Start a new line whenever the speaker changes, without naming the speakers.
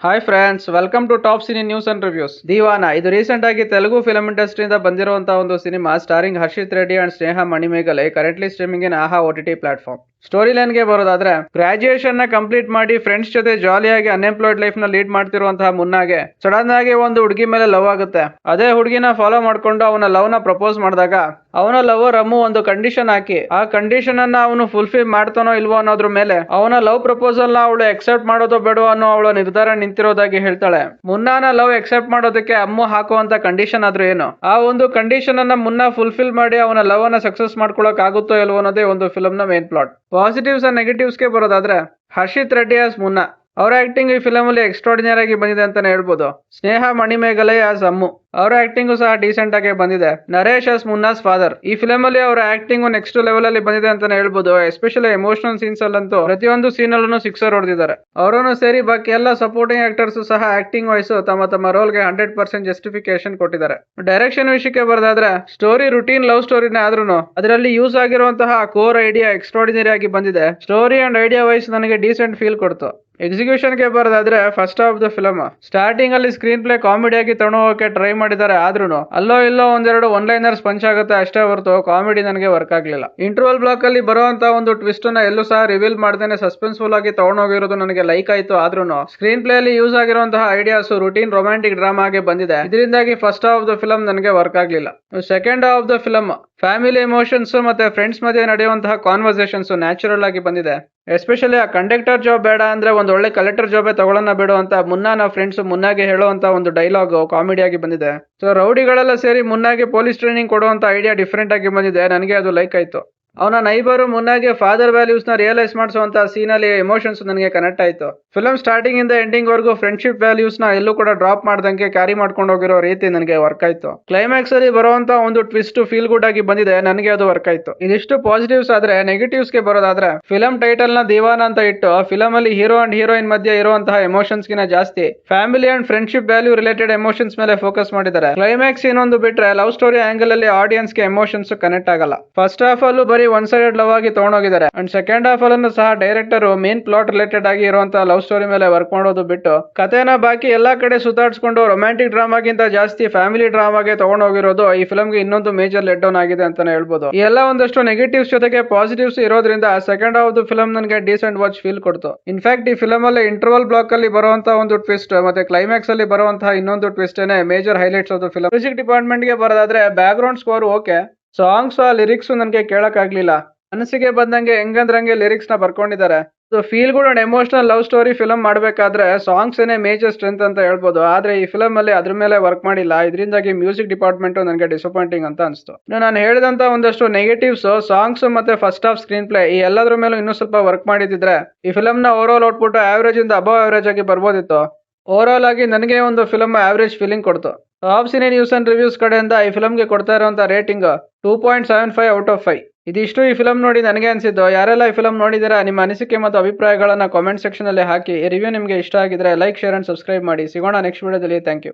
Hi friends, welcome to top cine news and reviews. Deewana ಇದು recent ಆಗಿ Telugu film ಇಂಡಸ್ಟ್ರಿಯಿಂದ ಬಂದಿರುವಂತಹ ಒಂದು cinema starring Harshith Reddy and Sneha Manimegale, currently streaming in Aha OTT platform. Story line ಗೆ ಬರೋದಾದ್ರೆ, ಗ್ರಾಜುಯೇಷನ್ ನ ಕಂಪ್ಲೀಟ್ ಮಾಡಿ ಫ್ರೆಂಡ್ಸ್ ಜೊತೆ ಜಾಲಿಯಾಗಿ ಅನ್ಎಂಪ್ಲಾಯ್ಡ್ ಲೈಫ್ ನ ಲೀಡ್ ಮಾಡ್ತಿರುವಂತಹ ಮುನ್ನಾಗೆ ಸಡನ್ ಆಗಿ ಒಂದು ಹುಡುಗಿ ಮೇಲೆ ಲವ್ ಆಗುತ್ತೆ. ಅದೇ ಹುಡುಗಿನ ಫಾಲೋ ಮಾಡ್ಕೊಂಡು ಅವನ ಲವ್ ನ ಪ್ರಪೋಸ್ ಮಾಡಿದಾಗ ಅವನ ಲವರ್ ಅಮ್ಮು ಒಂದು ಕಂಡೀಷನ್ ಹಾಕಿ ಆ ಕಂಡೀಷನ್ ಅನ್ನ ಅವನು ಫುಲ್ಫಿಲ್ ಮಾಡ್ತಾನೋ ಇಲ್ವೋ ಅನ್ನೋದ್ರ ಮೇಲೆ ಅವನ ಲವ್ ಪ್ರಪೋಸಲ್ ನ ಅವಳು ಎಕ್ಸೆಪ್ಟ್ ಮಾಡೋದು ಬೇಡವೋ ಅನ್ನೋ ಅವಳ ನಿರ್ಧಾರ ನಿಂತಿರೋದಾಗಿ ಹೇಳ್ತಾಳೆ. ಮುನ್ನಾನ ಲವ್ ಎಕ್ಸೆಪ್ಟ್ ಮಾಡೋದಕ್ಕೆ ಅಮ್ಮು ಹಾಕುವಂತ ಕಂಡೀಷನ್ ಆದ್ರೂ ಏನು, ಆ ಒಂದು ಕಂಡೀಷನ್ ಅನ್ನ ಮುನ್ನ ಫುಲ್ಫಿಲ್ ಮಾಡಿ ಅವನ ಲವ್ ಅನ್ನ ಸಕ್ಸಸ್ ಮಾಡ್ಕೊಳಕ್ ಆಗುತ್ತೋ ಇಲ್ವೋ ಅನ್ನೋದೇ ಒಂದು ಫಿಲ್ಮ್ ನ main plot. Positives and negatives ಗೆ ಬರೋದಾದ್ರೆ, ಹರ್ಷಿತ್ ರೆಡ್ಡಿ ಆಸ್ ಮುನ್ನಾ, ಅವರ ಆಕ್ಟಿಂಗ್ ಈ ಫಿಲಮ್ ಅಲ್ಲಿ ಎಕ್ಸ್ಟ್ರಾರ್ಡಿನರಿ ಆಗಿ ಬಂದಿದೆ ಅಂತಾನೆ ಹೇಳ್ಬೋದು. ಸ್ನೇಹ ಮಣಿಮೇಗಲೆ ಆಸ್ ಅಮ್ಮು, ಅವರ ಆಕ್ಟಿಂಗ್ ಸಹ ಡೀಸೆಂಟ್ ಆಗಿ ಬಂದಿದೆ. ನರೇಶ್ ಆಸ್ ಮುನ್ನಾಸ್ ಫಾದರ್, ಈ ಫಿಲಮ್ ಅಲ್ಲಿ ಅವರ ಆಕ್ಟಿಂಗ್ ನೆಕ್ಸ್ಟ್ ಲೆವೆಲ್ ಅಲ್ಲಿ ಬಂದಿದೆ ಅಂತಾನೆ ಹೇಳ್ಬೋದು. ಎಸ್ಪೆಷಲಿ ಎಮೋಷನಲ್ ಸೀನ್ಸ್ ಅಲ್ಲಂತೂ ಪ್ರತಿಯೊಂದು ಸೀನ್ ಅಲ್ಲೂ ಸಿಕ್ಸರ್ ಹೊಡೆದಿದ್ದಾರೆ. ಅವರನ್ನು ಸೇರಿ ಬಾಕಿ ಎಲ್ಲ ಸಪೋರ್ಟಿಂಗ್ ಆಕ್ಟರ್ಸ್ ಸಹ ಆಕ್ಟಿಂಗ್ ವೈಸ್ ತಮ್ಮ ತಮ್ಮ ರೋಲ್ ಗೆ 100% ಜಸ್ಟಿಫಿಕೇಶನ್ ಕೊಟ್ಟಿದ್ದಾರೆ. ಡೈರೆಕ್ಷನ್ ವಿಷಯಕ್ಕೆ ಬರೋದಾದ್ರೆ, ಸ್ಟೋರಿ ರುಟೀನ್ ಲವ್ ಸ್ಟೋರಿನೇ ಆದ್ರೂ ಅದರಲ್ಲಿ ಯೂಸ್ ಆಗಿರುವಂತಹ ಕೋರ್ ಐಡಿಯಾ ಎಕ್ಸ್ಟ್ರಾರ್ಡಿನರಿ ಆಗಿ ಬಂದಿದೆ. ಸ್ಟೋರಿ ಅಂಡ್ ಐಡಿಯಾ ವೈಸ್ ನನಗೆ ಡೀಸೆಂಟ್ ಫೀಲ್ ಕೊಡ್ತು. ಎಕ್ಸಿಕ್ಯೂಷನ್ ಗೆ ಬರೋದಾದ್ರೆ, first half the film starting ಅಲ್ಲಿ ಸ್ಕ್ರೀನ್ ಪ್ಲೇ ಕಾಮಿಡಿಯಾಗಿ ತಗೊಂಡು ಹೋಗಕ್ಕೆ ಟ್ರೈ ಮಾಡಿದ್ದಾರೆ. ಆದ್ರೂ ಅಲ್ಲೋ ಇಲ್ಲೋ ಒಂದೆರಡು ಒನ್ ಲೈನರ್ಸ್ ಪಂಚ್ ಆಗುತ್ತೆ ಅಷ್ಟೇ ಹೊರತು ಕಾಮಿಡಿ ನನಗೆ ವರ್ಕ್ ಆಗ್ಲಿಲ್ಲ. ಇಂಟರ್ವಲ್ ಬ್ಲಾಕ್ ಅಲ್ಲಿ ಬರುವಂತ ಒಂದು ಟ್ವಿಸ್ಟ್ ನ ಎಲ್ಲೂ ಸಹ ರಿವೀಲ್ ಮಾಡ್ದೇನೆ ಸಸ್ಪೆನ್ಸ್ಫುಲ್ ಆಗಿ ತಗೊಂಡೋಗಿರೋದು ನನಗೆ ಲೈಕ್ ಆಯ್ತು. ಆದ್ರೂ ಸ್ಕ್ರೀನ್ ಪ್ಲೇ ಅಲ್ಲಿ ಯೂಸ್ ಆಗಿರುವಂತಹ ಐಡಿಯಾಸ್ ರೂಟೀನ್ ರೊಮ್ಯಾಂಟಿಕ್ ಡ್ರಾಮಾ ಆಗಿ ಬಂದಿದೆ. ಇದರಿಂದಾಗಿ ಫಸ್ಟ್ ಹಾಫ್ ದ ಫಿಲಮ್ ನನಗೆ ವರ್ಕ್ ಆಗ್ಲಿಲ್ಲ. Second half the film family emotions ಮತ್ತೆ ಫ್ರೆಂಡ್ಸ್ ಮಧ್ಯೆ ನಡೆಯುವಂತಹ ಕಾನ್ವರ್ಸೇಷನ್ಸ್ ನ್ಯಾಚುರಲ್ ಆಗಿ ಬಂದಿದೆ. ಎಸ್ಪೆಷಲಿ ಆ ಕಂಡಕ್ಟರ್ ಜಾಬ್ ಬೇಡ ಅಂದ್ರೆ ಒಂದು ಒಳ್ಳೆ ಕಲೆಕ್ಟರ್ ಜಾಬೇ ತಗೊಳ್ಳೋಣ ಬಿಡು ಅಂತ ಮುನ್ನಾನ ಫ್ರೆಂಡ್ಸ್ ಮುನ್ನಾಗೆ ಹೇಳುವಂತ ಒಂದು ಡೈಲಾಗ್ ಕಾಮಿಡಿ ಆಗಿ ಬಂದಿದೆ. ಸೊ ರೌಡಿಗಳೆಲ್ಲ ಸೇರಿ ಮುನ್ನಾಗೆ ಪೊಲೀಸ್ ಟ್ರೈನಿಂಗ್ ಕೊಡುವಂತ ಐಡಿಯಾ ಡಿಫ್ರೆಂಟ್ ಆಗಿ ಬಂದಿದೆ. ನನಗೆ ಅದು ಲೈಕ್ ಆಯ್ತು. ಅವನ ನೈಬರು ಮುನ್ನಾಗೆ ಫಾದರ್ ವ್ಯಾಲ್ಯೂಸ್ ನ ರಿಯಲೈಸ್ ಮಾಡಿಸುವಂತ ಸೀನ್ ಅಲ್ಲಿ ಎಮೋಷನ್ಸ್ ನನಗೆ ಕನೆಕ್ಟ್ ಆಯ್ತು. ಫಿಲಮ್ ಸ್ಟಾರ್ಟಿಂಗ್ ಇಂದ ಎಂಡಿಂಗ್ ವರೆಗೂ ಫ್ರೆಂಡ್ಶಿಪ್ ವ್ಯಾಲ್ಯೂಸ್ ನ ಎಲ್ಲೂ ಕೂಡ ಡ್ರಾಪ್ ಮಾಡ್ದಂಗೆ ಕ್ಯಾರಿ ಮಾಡ್ಕೊಂಡು ಹೋಗಿರೋ ರೀತಿ ನನಗೆ ವರ್ಕ್ ಆಯ್ತು. ಕ್ಲೈಮ್ಯಾಕ್ಸ್ ಅಲ್ಲಿ ಬರುವಂತ ಒಂದು ಟ್ವಿಸ್ಟ್ ಫೀಲ್ ಗುಡ್ ಆಗಿ ಬಂದಿದೆ. ನನಗೆ ಅದು ವರ್ಕ್ ಆಯ್ತು. ಇದಿಷ್ಟು ಪಾಸಿಟಿವ್ಸ್ ಆದ್ರೆ, ನೆಗೆಟಿವ್ಸ್ ಗೆ ಬರೋದಾದ್ರೆ, ಫಿಲಂ ಟೈಟಲ್ ನ ದಿವಾನ ಅಂತ ಇಟ್ಟು ಫಿಲಮ್ ಅಲ್ಲಿ ಹೀರೋ ಅಂಡ್ ಹೀರೋಯಿನ್ ಮಧ್ಯೆ ಇರುವಂತಹ ಎಮೋಷನ್ಸ್ ಗಿನ ಜಾಸ್ತಿ family and friendship value related emotions ಮೇಲೆ ಫೋಕಸ್ ಮಾಡಿದ್ದಾರೆ. ಕ್ಲೈಮ್ಯಾಕ್ಸ್ ಇನ್ನೊಂದು ಬಿಟ್ರೆ ಲವ್ ಸ್ಟೋರಿ ಆಂಗಲ್ ಅಲ್ಲಿ ಆಡಿಯನ್ಸ್ ಗೆ ಎಮೋಷನ್ಸ್ ಕನೆಕ್ಟ್ ಆಗಲ್ಲ. ಫಸ್ಟ್ ಹಾಫ್ ಅಲ್ಲೂ ಬರೀ ಒನ್ ಸೈಡೆಡ್ ಲವ್ ಆಗಿ ತಗೊಂಡೋಗಿದ್ದಾರೆ. ಅಂಡ್ ಸೆಕೆಂಡ್ ಹಾಫ್ ಅಲ್ಲೂ ಸಹ ಡೈರೆಕ್ಟರ್ ಮೇನ್ ಪ್ಲಾಟ್ ರಿಲೇಟೆಡ್ ಆಗಿ ಇರುವಂತಹ ಲವ್ ಸ್ಟೋರಿ ಮೇಲೆ ವರ್ಕ್ ಮಾಡೋದು ಬಿಟ್ಟು ಕಥೆನ ಬಾಕಿ ಎಲ್ಲಾ ಕಡೆ ಸುತ್ತಾಡ್ಸ್ಕೊಂಡು ರೊಮ್ಯಾಂಟಿಕ್ ಡ್ರಾಮಾಗಿಂತ ಜಾಸ್ತಿ ಫ್ಯಾಮಿಲಿ ಡ್ರಾಮಾಗೆ ತಗೊಂಡೋಗಿರೋದು ಈ ಫಿಲ್ಮ್ಗೆ ಇನ್ನೊಂದು ಮೇಜರ್ ಲೆಟ್ ಡೌನ್ ಆಗಿದೆ ಅಂತಾನೆ ಹೇಳ್ಬೋದು. ಈ ಎಲ್ಲ ಒಂದಷ್ಟು ನೆಗೆಟಿವ್ಸ್ ಜೊತೆಗೆ ಪಾಸಿಟಿವ್ಸ್ ಇರೋದ್ರಿಂದ ಸೆಕೆಂಡ್ ಹಾಫ್ ಫಿಲಮ್ ನನಗೆ ಡೀಸೆಂಟ್ ವಾಚ್ ಫೀಲ್ ಕೊಡ್ತು. ಇನ್ಫ್ಯಾಕ್ಟ್ ಈ ಫಿಲಮ್ ಅಲ್ಲಿ ಇಂಟರ್ವಲ್ ಬ್ಲಾಕ್ ಅಲ್ಲಿ ಬರುವಂತಹ ಒಂದು ಟ್ವಿಸ್ಟ್ ಮತ್ತೆ ಕ್ಲೈಮ್ಯಾಕ್ಸ್ ಅಲ್ಲಿ ಬರುವಂತಹ ಇನ್ನೊಂದು twist major highlights of the film. Music department ಗೆ ಬರೋದಾದ್ರೆ, background score okay, songs lyrics ನನಗೆ ಕೇಳಕ್ ಆಗ್ಲಿಲ್ಲ. ಮನಸ್ಸಿಗೆ ಬಂದಂಗೆ ಹೆಂಗಂದ್ರಂಗೆ ಲಿರಿಕ್ಸ್ ನ ಬರ್ಕೊಂಡಿದ್ದಾರೆ. So feel good and emotional love story film ಮಾಡಬೇಕಾದ್ರೆ ಸಾಂಗ್ಸ್ ಏನೇ ಮೇಜರ್ ಸ್ಟ್ರೆಂತ್ ಅಂತ ಹೇಳ್ಬೋದು. ಆದ್ರೆ ಈ ಫಿಲಮ್ ಅಲ್ಲಿ ಅದ್ರ ಮೇಲೆ ವರ್ಕ್ ಮಾಡಿಲ್ಲ. ಇದರಿಂದಾಗಿ ಮ್ಯೂಸಿಕ್ ಡಿಪಾರ್ಟ್ಮೆಂಟ್ ನನಗೆ ಡಿಸಪಾಯಿಂಟಿಂಗ್ ಅಂತ ಅನಿಸ್ತು. ನಾನು ಹೇಳಿದಂತ ಒಂದಷ್ಟು ನೆಗೆಟಿವ್ಸ್, ಸಾಂಗ್ಸ್ ಮತ್ತೆ ಫಸ್ಟ್ ಹಾಫ್ ಸ್ಕ್ರೀನ್ ಪ್ಲೇ ಈ ಎಲ್ಲದ್ರ ಮೇಲೂ ಇನ್ನೂ ಸ್ವಲ್ಪ ವರ್ಕ್ ಮಾಡಿದ್ರೆ ಈ ಫಿಲಮ್ ನ ಓವರ್ ಆಲ್ ಔಟ್ಪುಟ್ ಆವರೇಜ್ ಇಂದ ಅಬವ್ ಆವರೇಜ್ ಆಗಿ ಬರ್ಬೋದಿತ್ತು. ಓವರ್ ಆಲ್ ಆಗಿ ನನಗೆ ಒಂದು ಫಿಲಮ್ ಆವರೇಜ್ ಫೀಲಿಂಗ್ ಕೊಡ್ತು. Top cine news and reviews ಕಡೆಯಿಂದ ಈ ಫಿಲಮ್ಗೆ ಕೊಡ್ತಾ ಇರುವಂತ ರೇಟಿಂಗ್ 2.75 ಔಟ್ ಆಫ್ 5. ಇದಿಷ್ಟು ಈ ಫಿಲಮ್ ನೋಡಿ ನನಗೆ ಅನ್ಸಿದ್ದು. ಯಾರೆಲ್ಲ ಈ ಫಿಲಮ್ ನೋಡಿದಿರಾ, ನಿಮ್ಮ ಅನಿಸಿಕೆ ಮತ್ತು ಅಭಿಪ್ರಾಯಗಳನ್ನ ಕಾಮೆಂಟ್ ಸೆಕ್ಷನ್ ಅಲ್ಲಿ ಹಾಕಿ. ಈ ರಿವ್ಯೂ ನಿಮಗೆ ಇಷ್ಟ ಆಗಿದ್ರೆ ಲೈಕ್, ಶೇರ್ ಅಂಡ್ ಸಬ್ಸ್ಕ್ರೈಬ್ ಮಾಡಿ. ಸಿಗೋಣ ನೆಕ್ಸ್ಟ್ ವಿಡಿಯೋದಲ್ಲಿ. Thank you.